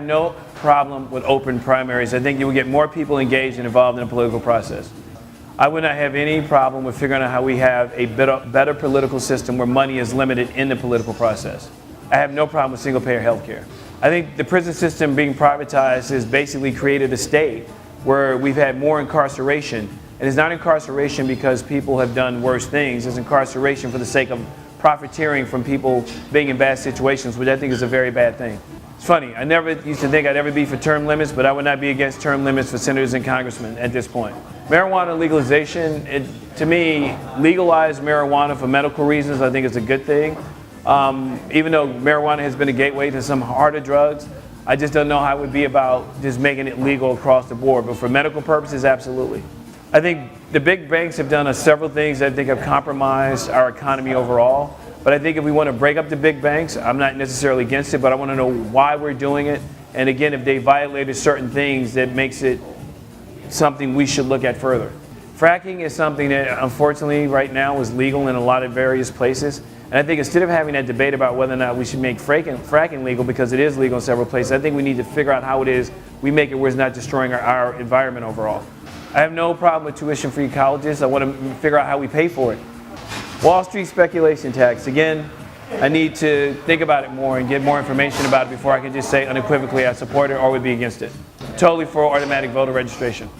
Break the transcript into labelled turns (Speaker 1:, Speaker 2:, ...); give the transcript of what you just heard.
Speaker 1: no problem with open primaries. I think you will get more people engaged and involved in the political process. I would not have any problem with figuring out how we have a better political system where money is limited in the political process. I have no problem with single-payer health care. I think the prison system being privatized has basically created a state where we've had more incarceration. And it's not incarceration because people have done worse things. It's incarceration for the sake of profiteering from people being in bad situations, which I think is a very bad thing. It's funny, I never used to think I'd ever be for term limits, but I would not be against term limits for senators and congressmen at this point. Marijuana legalization, to me, legalized marijuana for medical reasons I think is a good thing. Even though marijuana has been a gateway to some harder drugs, I just don't know how it would be about just making it legal across the board. But for medical purposes, absolutely. I think the big banks have done several things that I think have compromised our economy overall. But I think if we want to break up the big banks, I'm not necessarily against it, but I want to know why we're doing it. And again, if they violated certain things, that makes it something we should look at further. Fracking is something that unfortunately right now is legal in a lot of various places. And I think instead of having that debate about whether or not we should make fracking legal, because it is legal in several places, I think we need to figure out how it is we make it where it's not destroying our environment overall. I have no problem with tuition-free colleges. I want to figure out how we pay for it. Wall Street speculation tax. Again, I need to think about it more and get more information about it before I can just say unequivocally I support it or would be against it. Totally for automatic voter registration.